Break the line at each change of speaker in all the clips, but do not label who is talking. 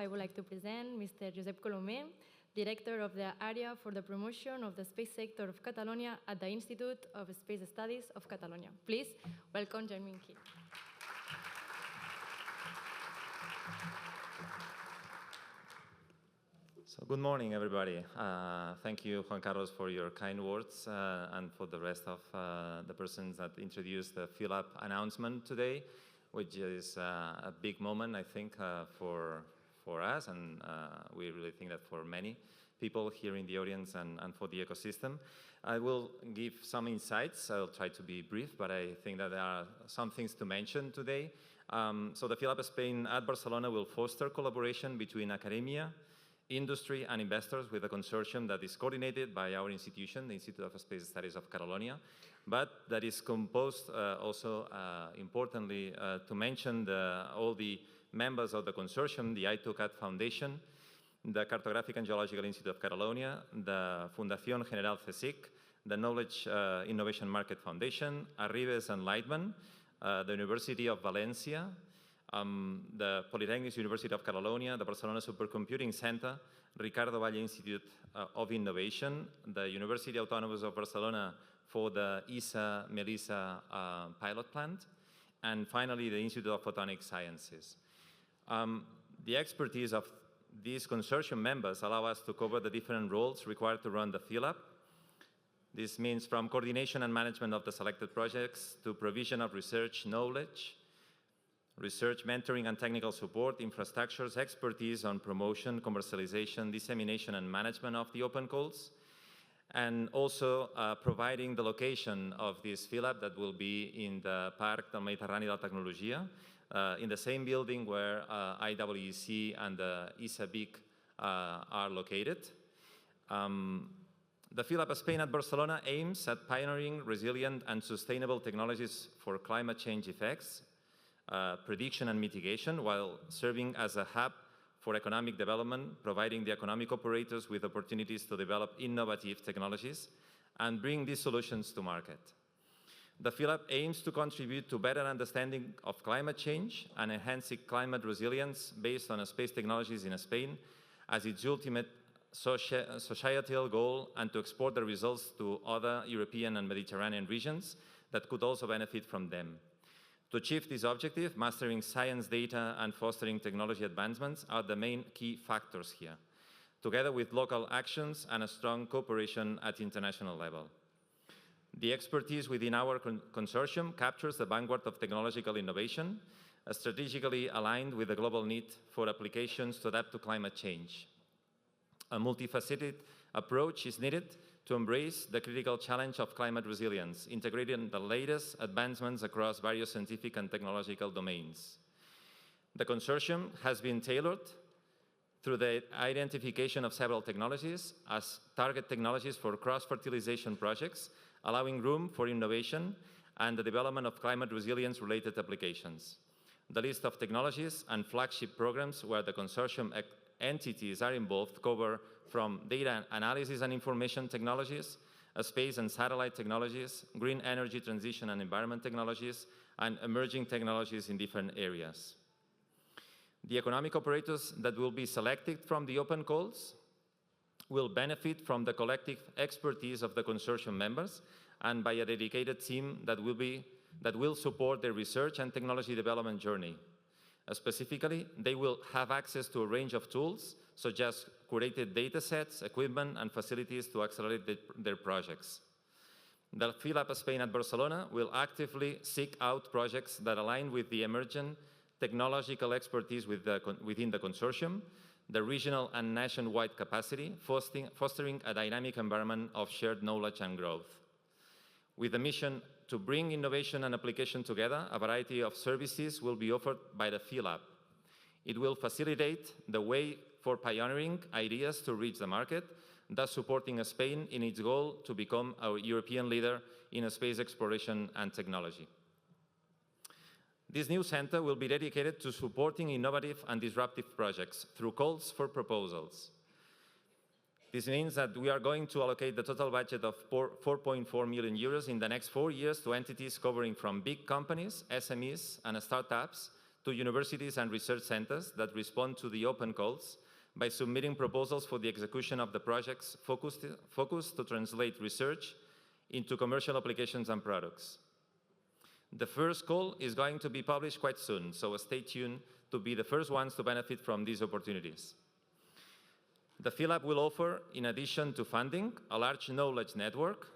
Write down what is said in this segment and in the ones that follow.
I would like to present Mr. Josep Colomé, Director of the Area for the Promotion of the Space Sector of Catalonia at the Institute of Space Studies of Catalonia. Please welcome Jeremy Key.
So good morning, everybody. Thank you, Juan Carlos, for your kind words and for the rest of the persons that introduced the Phi-Lab announcement today, which is a big moment, I think, for us, and we really think that for many people here in the audience and for the ecosystem. I will give some insights. I'll try to be brief, but I think that there are some things to mention today. So the Phi-Lab Spain at Barcelona will foster collaboration between academia, industry and investors with a consortium that is coordinated by our institution, the Institute of Space Studies of Catalonia, but that is composed also, importantly, to mention all the members of the consortium, the I2CAT Foundation, the Cartographic and Geological Institute of Catalonia, the Fundación General CSIC, the Knowledge Innovation Market Foundation, Arribes and Lightman, the University of Valencia, the Polytechnic University of Catalonia, the Barcelona Supercomputing Center, Ricardo Valle Institute of Innovation, the University Autonomous of Barcelona for the ESA-Melissa pilot plant, and finally the Institute of Photonic Sciences. The expertise of these consortium members allow us to cover the different roles required to run the Phi-Lab. This means from coordination and management of the selected projects to provision of research knowledge, research, mentoring and technical support, infrastructures, expertise on promotion, commercialization, dissemination and management of the open calls, and also providing the location of this Phi-Lab that will be in the Parc del Mediterrani de la Tecnologia, in the same building where IWEC and the ESA-BIC are located. The Phi-Lab Spain at Barcelona aims at pioneering resilient and sustainable technologies for climate change effects, prediction and mitigation, while serving as a hub for economic development, providing the economic operators with opportunities to develop innovative technologies and bring these solutions to market. The Phi-Lab aims to contribute to better understanding of climate change and enhancing climate resilience based on space technologies in Spain as its ultimate societal goal, and to export the results to other European and Mediterranean regions that could also benefit from them. To achieve this objective, mastering science data and fostering technology advancements are the main key factors here, together with local actions and a strong cooperation at international level. The expertise within our consortium captures the vanguard of technological innovation, strategically aligned with the global need for applications to adapt to climate change. A multifaceted approach is needed to embrace the critical challenge of climate resilience, integrating the latest advancements across various scientific and technological domains. The consortium has been tailored through the identification of several technologies as target technologies for cross-fertilization projects, allowing room for innovation and the development of climate resilience-related applications. The list of technologies and flagship programs where the consortium entities are involved cover from data analysis and information technologies, space and satellite technologies, green energy transition and environment technologies, and emerging technologies in different areas. The economic operators that will be selected from the open calls will benefit from the collective expertise of the consortium members and by a dedicated team that will support their research and technology development journey. Specifically, they will have access to a range of tools, such as curated data sets, equipment, and facilities to accelerate their projects. The Phi-Lab Spain at Barcelona will actively seek out projects that align with the emergent technological expertise within the consortium, the regional and nationwide capacity, fostering a dynamic environment of shared knowledge and growth. With the mission to bring innovation and application together, a variety of services will be offered by the Phi-Lab. It will facilitate the way for pioneering ideas to reach the market, thus supporting Spain in its goal to become a European leader in space exploration and technology. This new center will be dedicated to supporting innovative and disruptive projects through calls for proposals. This means that we are going to allocate the total budget of 4.4 million euros in the next 4 years to entities covering from big companies, SMEs, and startups to universities and research centers that respond to the open calls by submitting proposals for the execution of the projects focused to translate research into commercial applications and products. The first call is going to be published quite soon, so stay tuned to be the first ones to benefit from these opportunities. The Phi-Lab will offer, in addition to funding, a large knowledge network,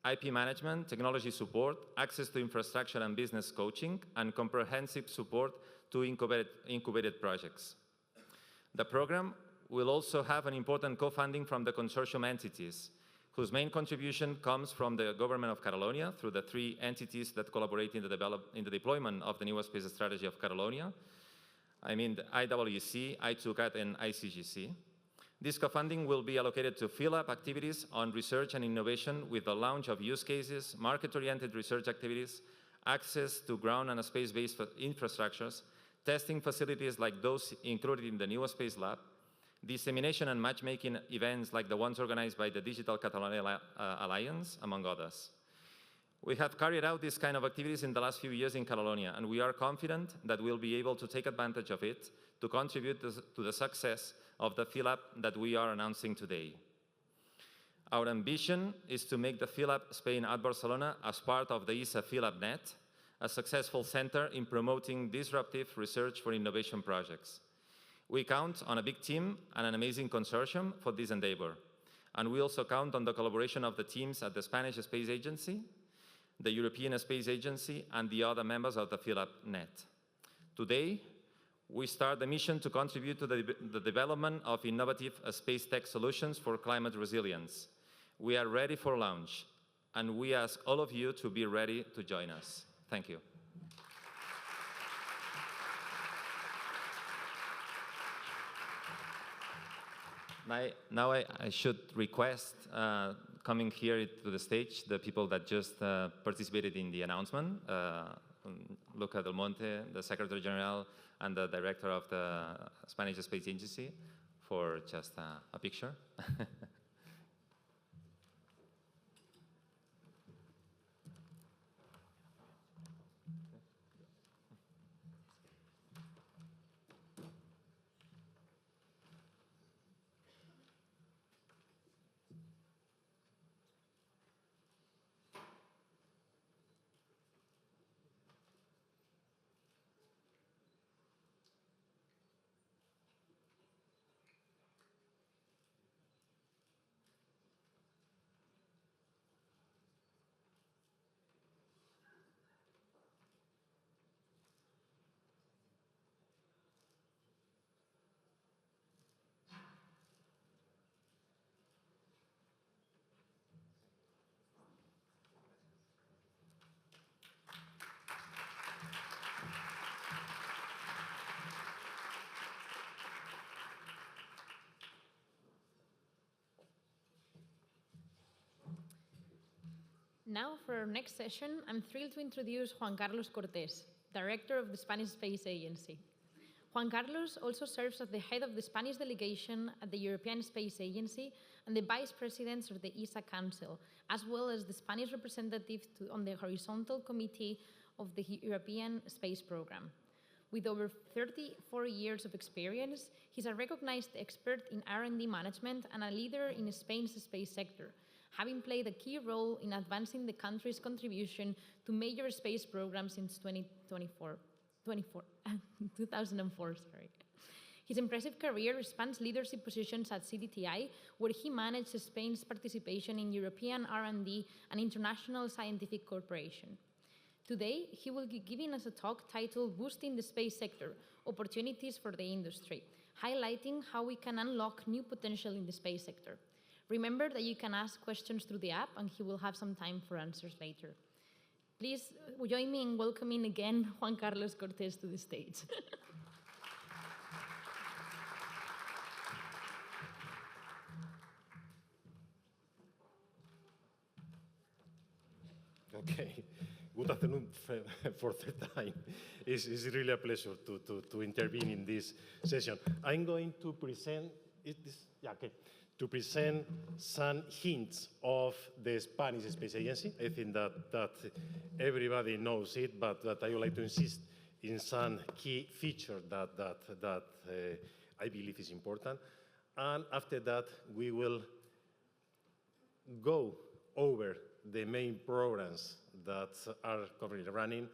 IP management, technology support, access to infrastructure and business coaching, and comprehensive support to incubated projects. The program will also have an important co-funding from the consortium entities, whose main contribution comes from the government of Catalonia through the 3 entities that collaborate in the deployment of the new space strategy of Catalonia. I mean the IWC, I2CAT, and ICGC. This co-funding will be allocated to Phi-Lab activities on research and innovation with the launch of use cases, market-oriented research activities, access to ground and space-based infrastructures, testing facilities like those included in the new Space Lab, dissemination and matchmaking events like the ones organized by the Digital Catalonia Alliance, among others. We have carried out this kind of activities in the last few years in Catalonia, and we are confident that we'll be able to take advantage of it to contribute to the success of the Phi-Lab that we are announcing today. Our ambition is to make the Phi-Lab Spain at Barcelona as part of the ISA Phi-Lab NET, a successful center in promoting disruptive research for innovation projects. We count on a big team and an amazing consortium for this endeavor. And we also count on the collaboration of the teams at the Spanish Space Agency, the European Space Agency, and the other members of the Phi-Lab NET. Today, we start the mission to contribute to the development of innovative space tech solutions for climate resilience. We are ready for launch, and we ask all of you to be ready to join us. Thank you. Now I should request coming here to the stage the people that just participated in the announcement, Luca del Monte, the Secretary General, and the Director of the Spanish Space Agency, for just a picture.
Now, for our next session, I'm thrilled to introduce Juan Carlos Cortés, Director of the Spanish Space Agency. Juan Carlos also serves as the head of the Spanish delegation at the European Space Agency and the vice president of the ESA Council, as well as the Spanish representative on the horizontal committee of the European Space Program. With over 34 years of experience, he's a recognized expert in R&D management and a leader in Spain's space sector, having played a key role in advancing the country's contribution to major space programs since 2004. His impressive career spans leadership positions at CDTI, where he managed Spain's participation in European R&D and international scientific cooperation. Today, he will be giving us a talk titled Boosting the Space Sector, Opportunities for the Industry, highlighting how we can unlock new potential in the space sector. Remember that you can ask questions through the app, and he will have some time for answers later. Please join me in welcoming again Juan Carlos Cortés to the stage.
Okay. Good afternoon for third time. It's really a pleasure to intervene in this session. I'm going to present to present some hints of the Spanish Space Agency. I think that everybody knows it, but I would like to insist in some key features that I believe is important. And after that, we will go over the main programs that are currently running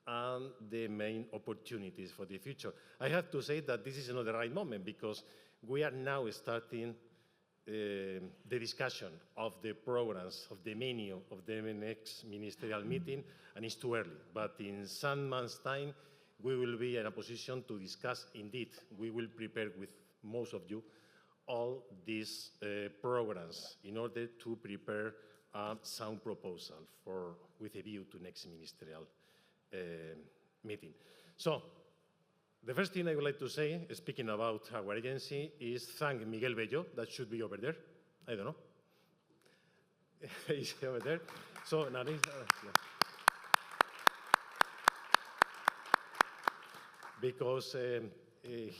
and the main opportunities for the future. I have to say that this is not the right moment because we are now starting the discussion of the programs, of the menu of the next ministerial meeting, and it's too early. But in some months' time, we will be in a position to discuss. Indeed, we will prepare with most of you all these programs in order to prepare a sound proposal with a view to next ministerial meeting. So, the first thing I would like to say, speaking about our agency, is thank Miguel Bello, that should be over there. I don't know. He's over there. So, now yeah. Because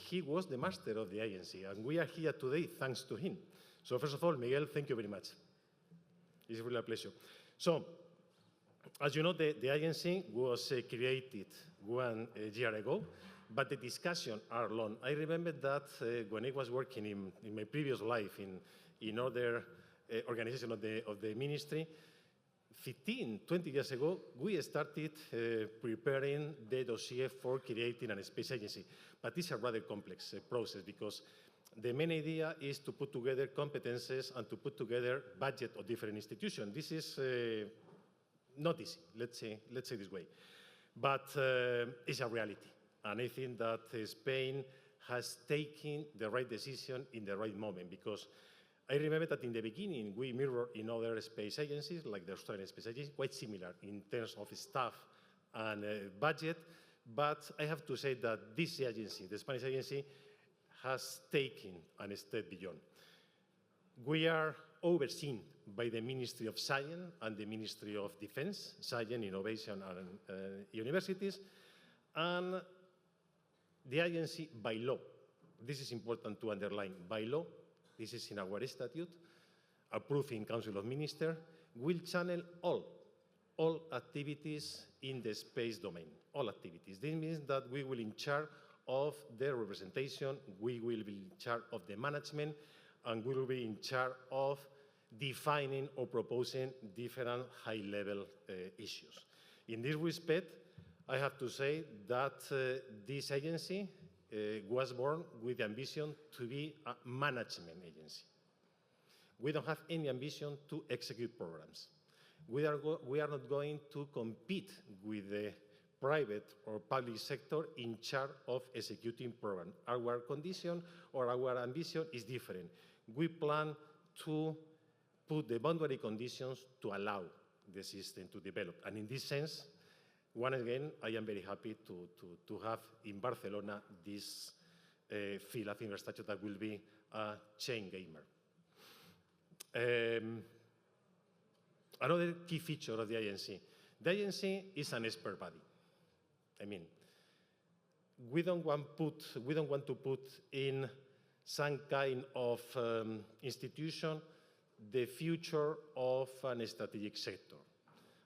he was the master of the agency, and we are here today thanks to him. So, first of all, Miguel, thank you very much. It's really a pleasure. So, as you know, the agency was created 1 year ago. But the discussions are long. I remember that when I was working in my previous life in other organization of the ministry, 15, 20 years ago, we started preparing the dossier for creating a space agency. But it's a rather complex process because the main idea is to put together competences and to put together budget of different institutions. This is not easy, let's say this way. But it's a reality. And I think that Spain has taken the right decision in the right moment because I remember that in the beginning we mirrored in other space agencies like the Australian Space Agency, quite similar in terms of staff and budget. But I have to say that this agency, the Spanish agency, has taken a step beyond. We are overseen by the Ministry of Science and the Ministry of Defense, Science, Innovation and Universities, and the agency, by law, this is important to underline, by law, this is in our statute, approved in Council of Ministers, will channel all activities in the space domain, all activities. This means that we will in charge of the representation, we will be in charge of the management, and we will be in charge of defining or proposing different high-level issues. In this respect, I have to say that this agency was born with the ambition to be a management agency. We don't have any ambition to execute programs. We are not going to compete with the private or public sector in charge of executing programs. Our condition or our ambition is different. We plan to put the boundary conditions to allow the system to develop. And in this sense, once again, I am very happy to have in Barcelona this Phi-Lab infrastructure that will be a chain gamer. Another key feature of the agency is an expert body. I mean, we don't want to put in some kind of institution the future of a strategic sector.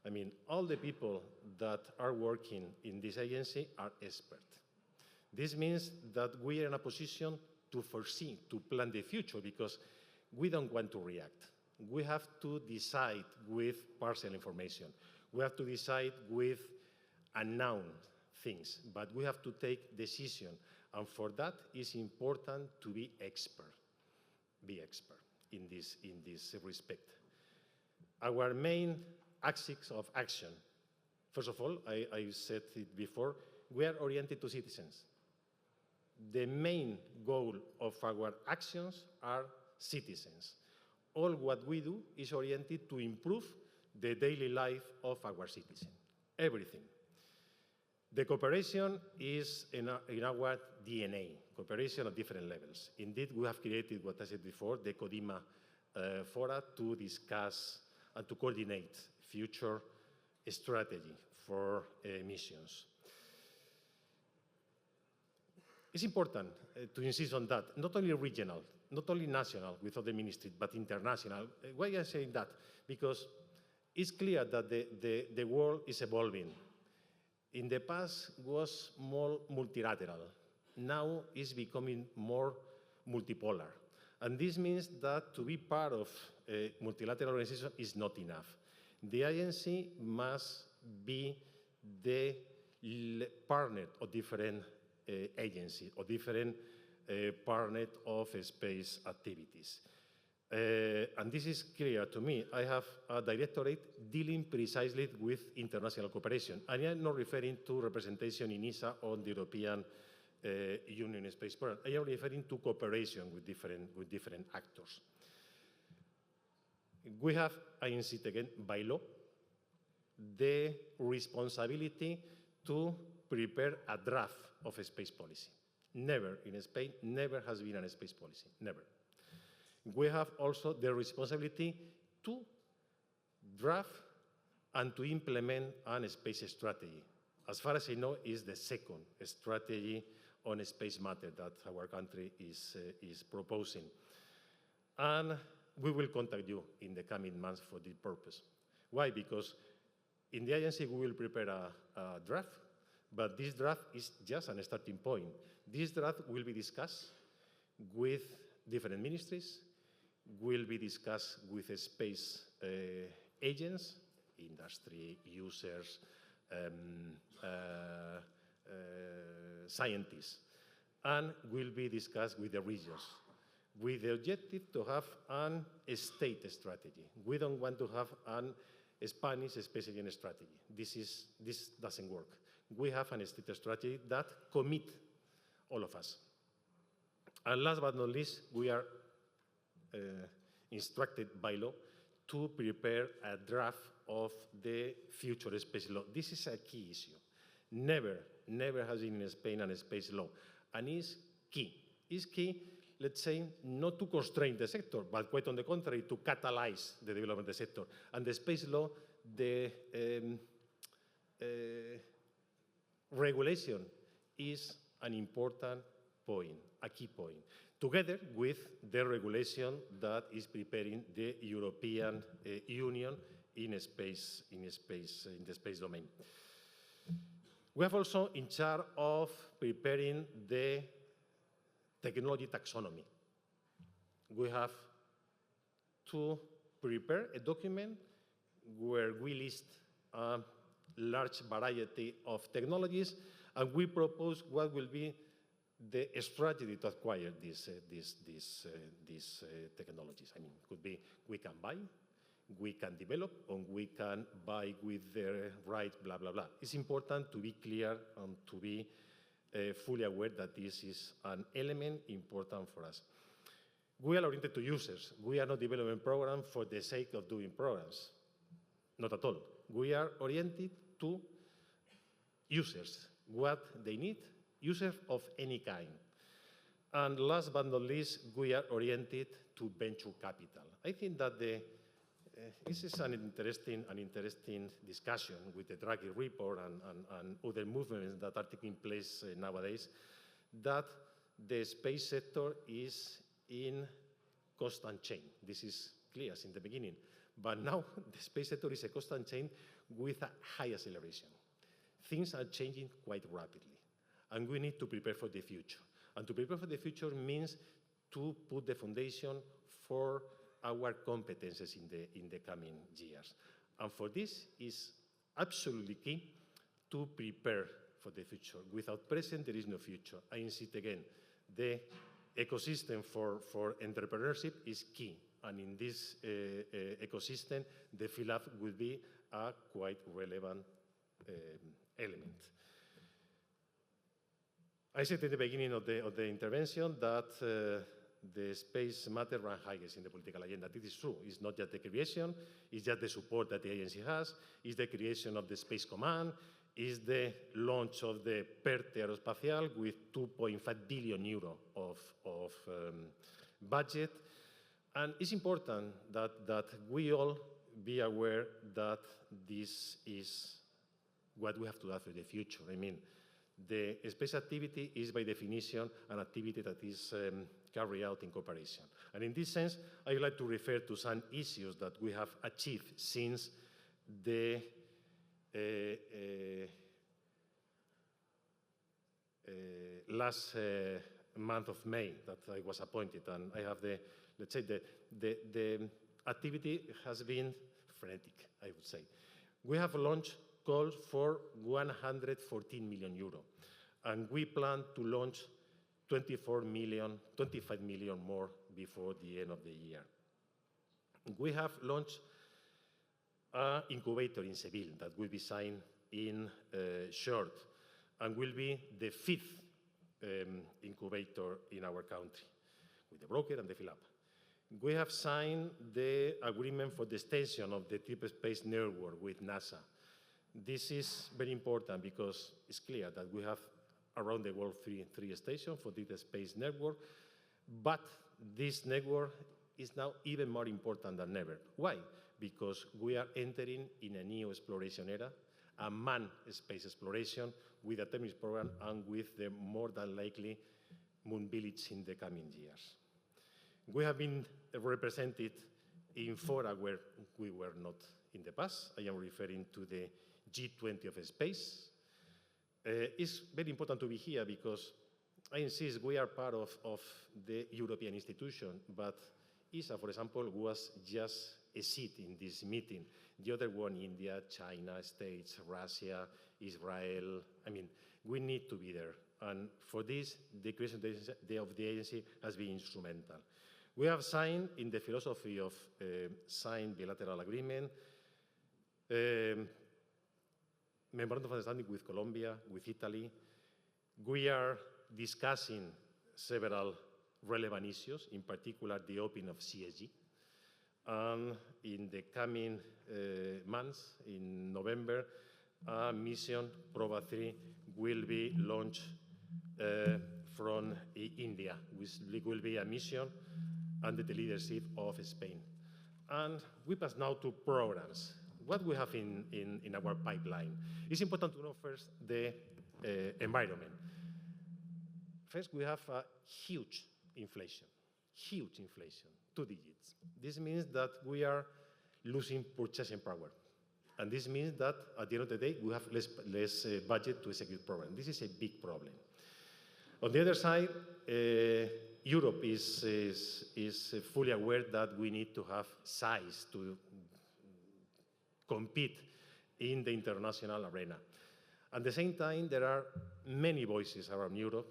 I mean, all the people that are working in this agency are experts. This means that we are in a position to foresee, to plan the future, because we don't want to react. We have to decide with partial information. We have to decide with unknown things, but we have to take decision. And for that, it's important to be expert in this respect. Our main axis of action, first of all, I said it before, we are oriented to citizens. The main goal of our actions are citizens. All what we do is oriented to improve the daily life of our citizens, everything. The cooperation is in our DNA, cooperation at different levels. Indeed, we have created what I said before, the CODIMA fora to discuss and to coordinate future strategy for missions. It's important to insist on that, not only regional, not only national with other ministries, but international. Why am I saying that? Because it's clear that the world is evolving. in the past was more multilateral. Now it's becoming more multipolar. And this means that to be part of a multilateral organization is not enough. The agency must be the partner of different agencies or different partner of space activities. And this is clear to me. I have a directorate dealing precisely with international cooperation. And I'm not referring to representation in ESA on the European Union Space Program. I am referring to cooperation with different actors. We have, I insist again, by law, the responsibility to prepare a draft of a space policy. Never in Spain, never has been a space policy, never. We have also the responsibility to draft and to implement a space strategy. As far as I know, is the second strategy on space matter that our country is proposing. And we will contact you in the coming months for this purpose. Why? Because in the agency, we will prepare a draft, but this draft is just a starting point. This draft will be discussed with different ministries, will be discussed with space agents, industry, users, scientists, and will be discussed with the regions, with the objective to have a state strategy. We don't want to have a Spanish space agent strategy. This doesn't work. We have a state strategy that commit all of us. And last but not least, we are instructed by law to prepare a draft of the future space law. This is a key issue. Never has been in Spain a space law. And it's key. It's key, let's say, not to constrain the sector, but quite on the contrary, to catalyze the development of the sector. And the space law, the regulation is an important point, a key point, together with the regulation that is preparing the European Union in the space domain. We have also in charge of preparing the technology taxonomy. We have to prepare a document where we list a large variety of technologies, and we propose what will be the strategy to acquire these technologies. I mean, it could be we can buy, we can develop, or we can buy with the right, blah, blah, blah. It's important to be clear and to be fully aware that this is an element important for us. We are oriented to users. We are not developing programs for the sake of doing programs. Not at all. We are oriented to users, what they need, users of any kind. And last but not least, we are oriented to venture capital. I think that this is an interesting discussion with the Draghi report and other movements that are taking place nowadays, that the space sector is in constant change. This is clear since the beginning. But now the space sector is a constant change with a high acceleration. Things are changing quite rapidly, and we need to prepare for the future. And to prepare for the future means to put the foundation for our competences in the coming years. And for this is absolutely key to prepare for the future. Without present, there is no future. I insist again, the ecosystem for entrepreneurship is key. And in this ecosystem, the Phi-Lab will be a quite relevant element. I said at the beginning of the intervention that the space matter ranks highest in the political agenda. This is true. It's not just the creation, it's just the support that the agency has, it's the creation of the Space Command, it's the launch of the PERTE Aeroespacial with 2.5 billion euro of budget. And it's important that we all be aware that this is what we have to do for the future. I mean, the space activity is by definition an activity that is carried out in cooperation. And in this sense, I would like to refer to some issues that we have achieved since the last month of May that I was appointed, and I have the, let's say, the activity has been frenetic, I would say. We have launched calls for 114 million euro, and we plan to launch 25 million more before the end of the year. We have launched an incubator in Seville that will be signed in short, and will be the 5th incubator in our country, with the broker and the Phi-Lab. We have signed the agreement for the extension of the deep space network with NASA. This is very important because it's clear that we have around the world three stations for deep space network, but this network is now even more important than ever. Why? Because we are entering in a new exploration era, a manned space exploration with a Artemis program and with the more than likely moon village in the coming years. We have been represented in fora where we were not in the past. I am referring to the G20 of space. It's very important to be here because I insist we are part of the European institution, but ESA, for example, was just a seat in this meeting. The other one, India, China, States, Russia, Israel. I mean, we need to be there. And for this, the creation of the agency has been instrumental. We have signed, in the philosophy of signed bilateral agreement, memorandum of understanding with Colombia, with Italy. We are discussing several relevant issues, in particular the opening of CSG. And in the coming months, in November, a mission, Proba 3, will be launched from India, which will be a mission under the leadership of Spain. And we pass now to programs. What we have in our pipeline. It's important to know first the environment. First, we have a huge inflation, 2 digits. This means that we are losing purchasing power. And this means that at the end of the day, we have less budget to execute program. This is a big problem. On the other side, Europe is fully aware that we need to have size to compete in the international arena. At the same time, there are many voices around Europe,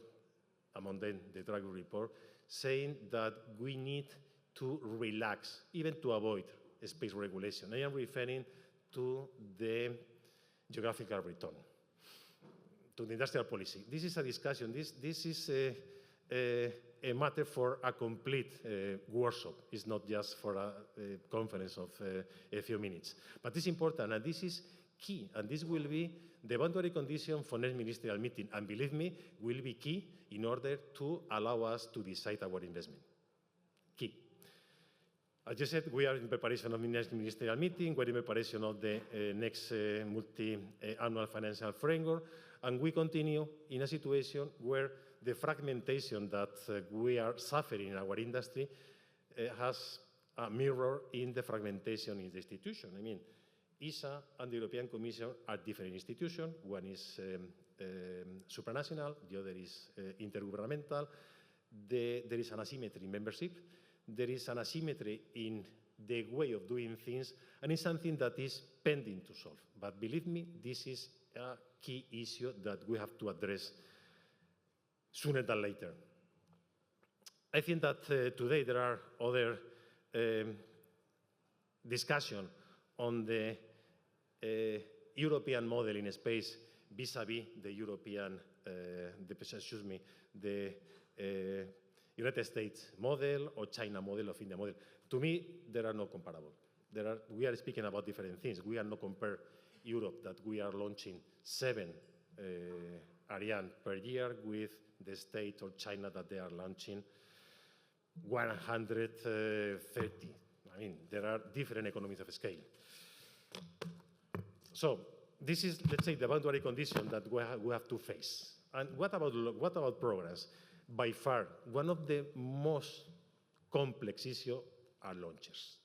among them the Draghi report, saying that we need to relax, even to avoid space regulation. I am referring to the geographical return, to the industrial policy. This is a discussion. This is a matter for a complete workshop. It's not just for a conference of a few minutes. But it's important, and this is key, and this will be the boundary condition for next ministerial meeting, and believe me, will be key in order to allow us to decide our investment. Key. As you said, we are in preparation of the next ministerial meeting, we're in preparation of the next multi-annual financial framework, and we continue in a situation where the fragmentation that we are suffering in our industry has a mirror in the fragmentation in the institution. I mean, ESA and the European Commission are different institutions. One is supranational, the other is intergovernmental. There is an asymmetry in membership. There is an asymmetry in the way of doing things, and it's something that is pending to solve. But believe me, this is a key issue that we have to address sooner than later. I think that today there are other discussions on the European model in space vis-à-vis the European, the United States model or China model of India model. To me, there are no comparable. We are speaking about different things. We are not compare Europe that we are launching 7 Ariane per year with the States or China that they are launching 130. I mean, there are different economies of scale. So this is, let's say, the boundary condition that we have to face. And what about programs? By far, one of the most complex issues are launchers.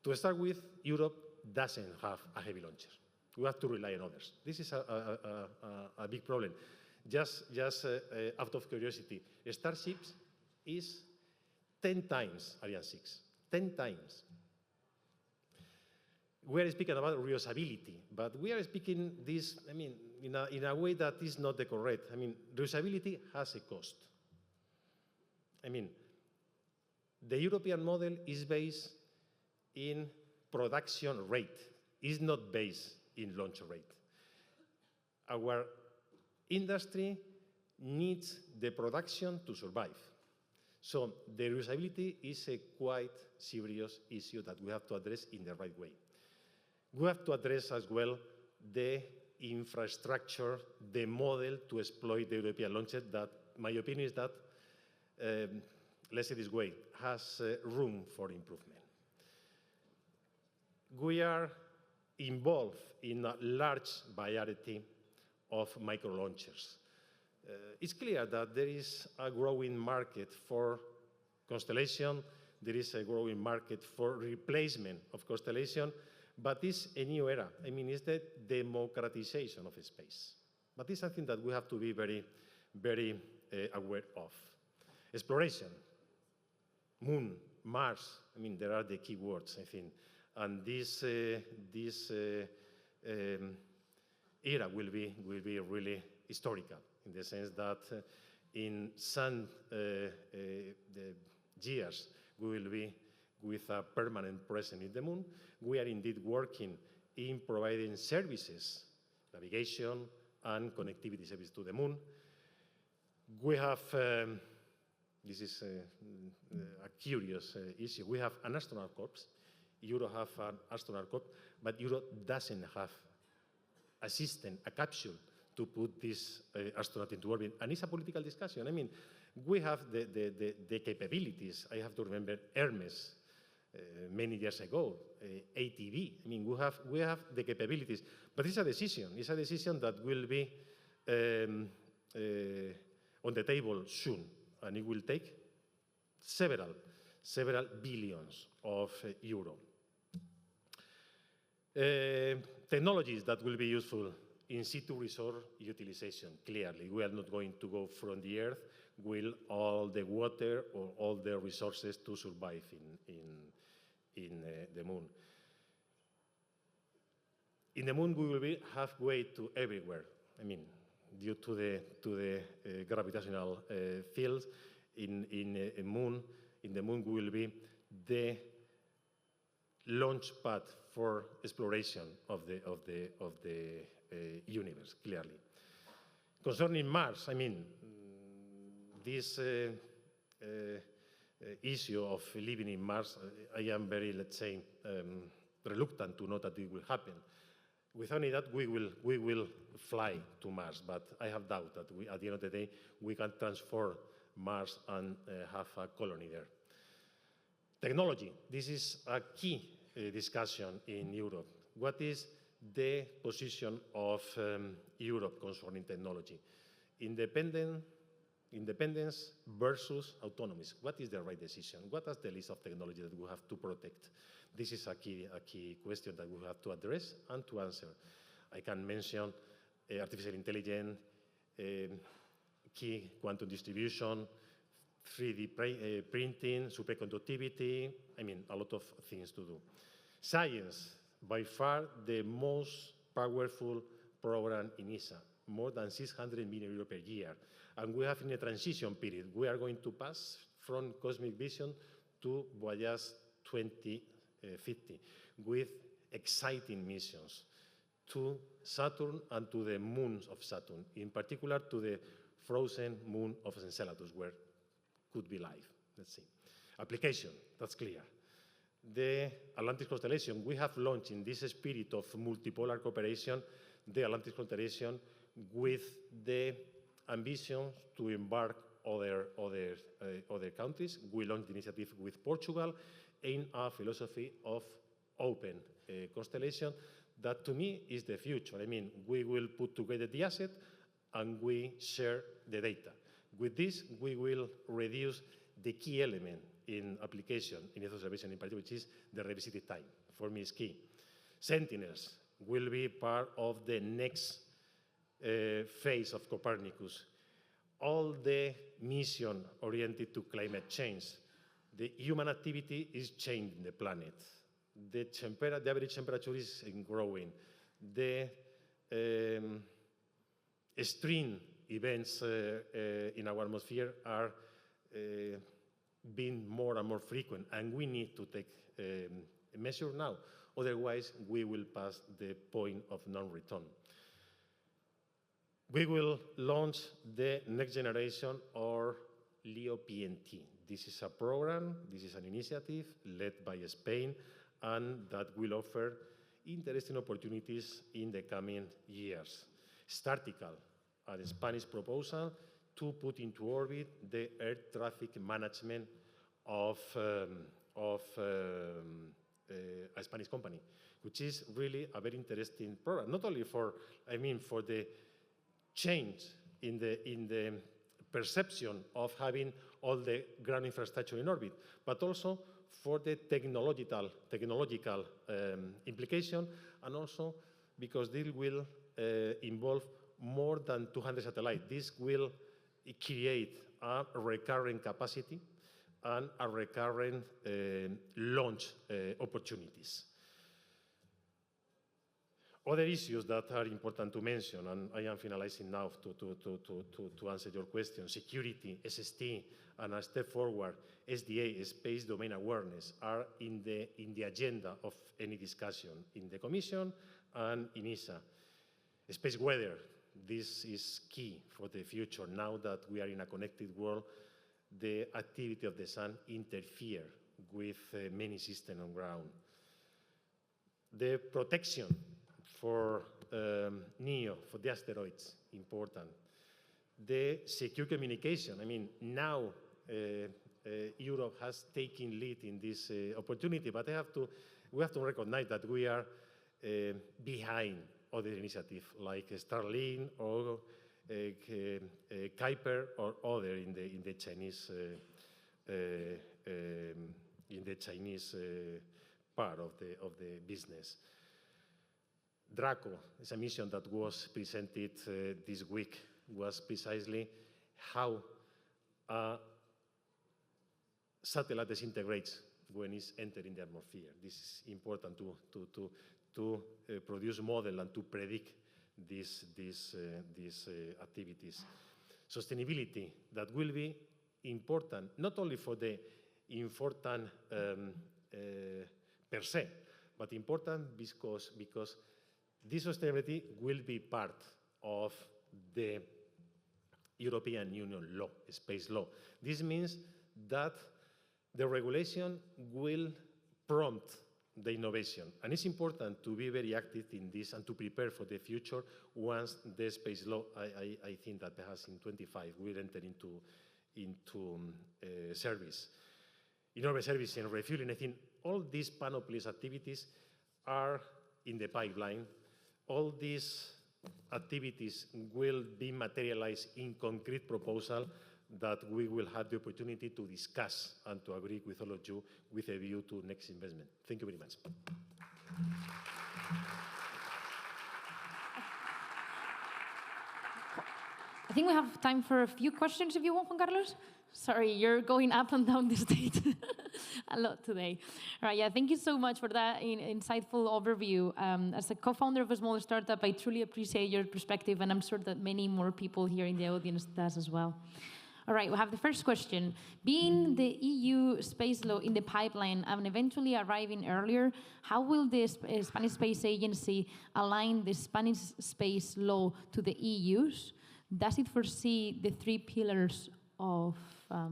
To start with, Europe doesn't have a heavy launcher. We have to rely on others. This is a big problem. Just out of curiosity, Starships is 10 times Ariane 6, 10 times. We are speaking about reusability, but we are speaking this, I mean, in a way that is not the correct. I mean, reusability has a cost. I mean, the European model is based in production rate. It's not based in launch rate. Our industry needs the production to survive. So the reusability is a quite serious issue that we have to address in the right way. We have to address as well the infrastructure, the model to exploit the European launches that, my opinion is that, let's say this way, has room for improvement. We are involved in a large variety of micro-launchers. It's clear that there is a growing market for constellation, there is a growing market for replacement of constellation, but it's a new era. I mean, it's the democratization of space. But it's something that we have to be very, very aware of. Exploration, Moon, Mars, I mean, there are the key words, I think. And this era will be really historical in the sense that in some years we will be with a permanent presence in the Moon. We are indeed working in providing services, navigation and connectivity services to the Moon. We have, this is a curious issue, we have an astronaut corps. Europe have an astronaut corps, but Europe doesn't have a system, a capsule to put this astronaut into orbit. And it's a political discussion. I mean, we have the capabilities. I have to remember Hermes many years ago, ATV. I mean, we have the capabilities, but it's a decision. It's a decision that will be on the table soon, and it will take several billions of euro. Technologies that will be useful in situ resource utilization, clearly. We are not going to go from the Earth with all the water or all the resources to survive in the Moon. In the Moon, we will be halfway to everywhere. I mean, due to the gravitational fields, in the Moon, we will be the launch pad for exploration of the universe, clearly. Concerning Mars, I mean, this issue of living in Mars, I am very, let's say, reluctant to know that it will happen. With only that, we will fly to Mars, but I have doubt that at the end of the day, we can transform Mars and have a colony there. Technology, this is a key discussion in Europe. What is the position of Europe concerning technology? Independence versus autonomy. What is the right decision? What is the list of technology that we have to protect? This is a key question that we have to address and to answer. I can mention artificial intelligence, key quantum distribution, 3D printing, superconductivity, I mean, a lot of things to do. Science, by far the most powerful program in ESA, more than 600 million euros per year. And we have in a transition period. We are going to pass from cosmic vision to Voyage 2050 with exciting missions to Saturn and to the moons of Saturn, in particular to the frozen moon of Enceladus, where could be life. Let's see. Application, that's clear. The Atlantis constellation, we have launched in this spirit of multipolar cooperation, the Atlantis constellation with the ambition to embark other countries. We launched the initiative with Portugal in a philosophy of open constellation that to me is the future. I mean, we will put together the asset and we share the data. With this, we will reduce the key element in application, in Earth observation in particular, which is the revisited time. For me, it's key. Sentinels will be part of the next phase of Copernicus. All the mission oriented to climate change. The human activity is changing the planet. The average temperature is growing. The extreme events in our atmosphere are being more and more frequent, and we need to take a measure now. Otherwise, we will pass the point of non-return. We will launch the next generation or LEO PNT. This is a program, this is an initiative led by Spain, and that will offer interesting opportunities in the coming years. Startical, a Spanish proposal to put into orbit the air traffic management of a Spanish company, which is really a very interesting program, not only for the change in the perception of having all the ground infrastructure in orbit, but also for the technological implication, and also because this will involve more than 200 satellites. This will create a recurring capacity and a recurrent launch opportunities. Other issues that are important to mention, and I am finalizing now to answer your question: security, SST, and a step forward, SDA, Space Domain Awareness, are in the agenda of any discussion in the Commission and in ESA. Space weather, this is key for the future. Now that we are in a connected world, the activity of the sun interferes with many systems on ground. The protection for NEO, for the asteroids, important. The secure communication, now Europe has taken lead in this opportunity, but we have to recognize that we are behind other initiatives like Starlink or Kuiper or other in the Chinese part of the business. Draco is a mission that was presented this week, was precisely how a satellite disintegrates when it's entering the atmosphere. This is important to produce model and to predict these activities. Sustainability, that will be important, not only for the important per se, but important because this sustainability will be part of the European Union law, space law. This means that the regulation will prompt the innovation. And it's important to be very active in this and to prepare for the future once the space law, I think that perhaps in 25 will enter into service. In orbit service and refueling, I think all these panoplies activities are in the pipeline. All these activities will be materialized in concrete proposal that we will have the opportunity to discuss and to agree with all of you with a view to next investment. Thank you very much.
I think we have time for a few questions if you want, Juan Carlos. Sorry, you're going up and down the stage a lot today. All right, yeah, thank you so much for that insightful overview. As a co-founder of a small startup, I truly appreciate your perspective, and I'm sure that many more people here in the audience does as well. All right, we have the first question. Being the EU space law in the pipeline and eventually arriving earlier, how will the Spanish Space Agency align the Spanish space law to the EU's? Does it foresee the three pillars of... well,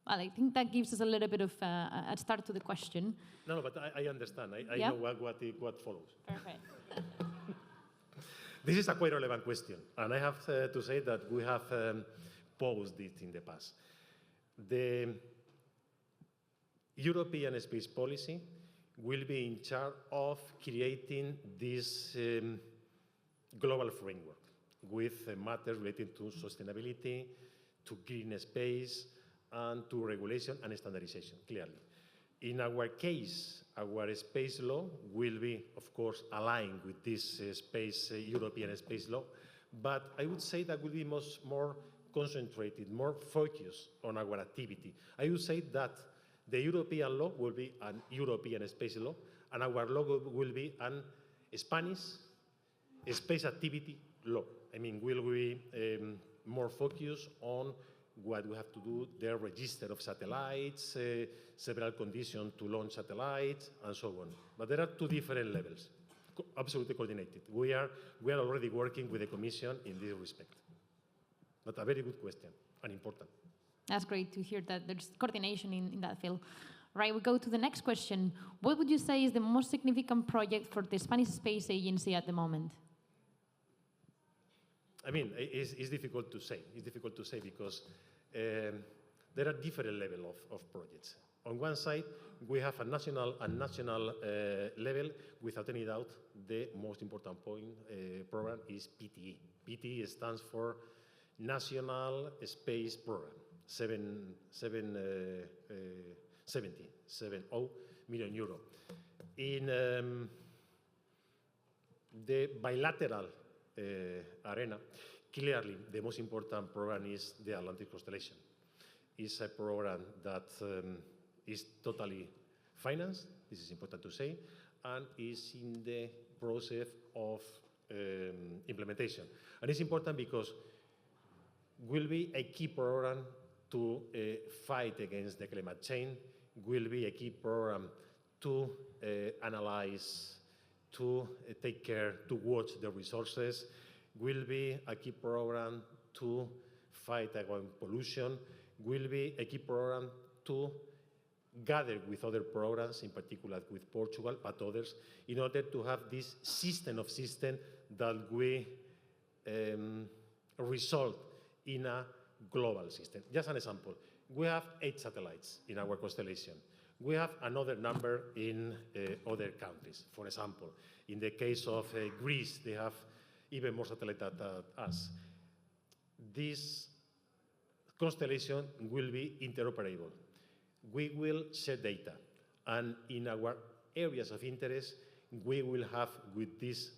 I think that gives us a little bit of a start to the question.
No, but I understand. I
Yeah?
know what follows.
Perfect.
This is a quite relevant question, and I have to say that we have posed it in the past. The European space policy will be in charge of creating this global framework with matters related to sustainability, to green space, and to regulation and standardization, clearly. In our case, our space law will be, of course, aligned with this European space law, but I would say that will be more concentrated, more focused on our activity. I would say that the European law will be an European space law, and our law will be an Spanish space activity law. I mean, will be more focused on what we have to do, the register of satellites, several conditions to launch satellites, and so on. But there are two different levels, absolutely coordinated. We are already working with the Commission in this respect. But a very good question, and important.
That's great to hear that there's coordination in that field. Right, we go to the next question. What would you say is the most significant project for the Spanish Space Agency at the moment?
I mean, it's difficult to say. It's difficult to say because there are different levels of projects. On one side, we have a national level. Without any doubt, the most important program is PTE. PTE stands for National Space Program, 70 million euro. In the bilateral arena, clearly the most important program is the Atlantic Constellation. It's a program that is totally financed, this is important to say, and is in the process of implementation. And it's important because will be a key program to fight against the climate change, will be a key program to analyze, to take care, to watch the resources, will be a key program to fight against pollution, will be a key program to gather with other programs, in particular with Portugal, but others, in order to have this system of systems that we result in a global system. Just an example, we have 8 satellites in our constellation. We have another number in other countries. For example, in the case of Greece, they have even more satellites than us. This constellation will be interoperable. We will share data, and in our areas of interest, we will have, with this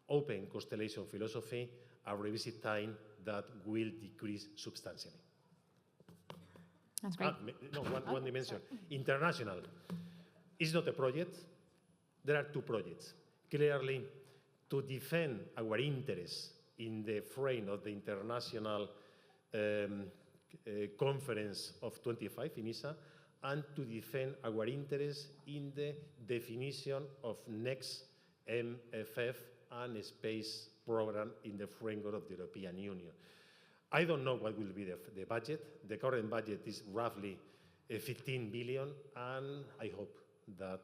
open constellation philosophy, a revisit time that will decrease substantially.
That's great.
One dimension. International is not a project. There are 2 projects. Clearly, to defend our interests in the frame of the international conference of 25 in ISA, and to defend our interests in the definition of next MFF and space program in the framework of the European Union. I don't know what will be the budget. The current budget is roughly 15 billion, and I hope that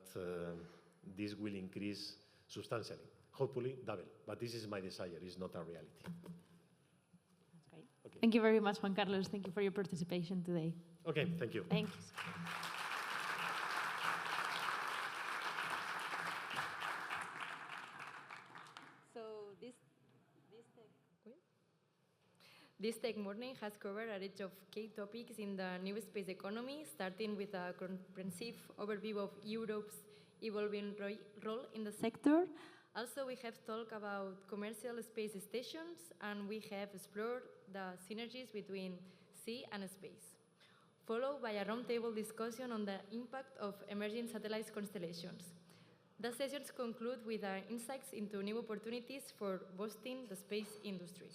this will increase substantially, hopefully double. But this is my desire, it's not a reality.
That's great. Okay. Thank you very much, Juan Carlos. Thank you for your participation today.
Okay, thank you.
Thanks.
This Tech Morning has covered a range of key topics in the new space economy, starting with a comprehensive overview of Europe's evolving role in the sector. Also, we have talked about commercial space stations, and we have explored the synergies between sea and space, followed by a roundtable discussion on the impact of emerging satellite constellations. The sessions conclude with insights into new opportunities for boosting the space industry.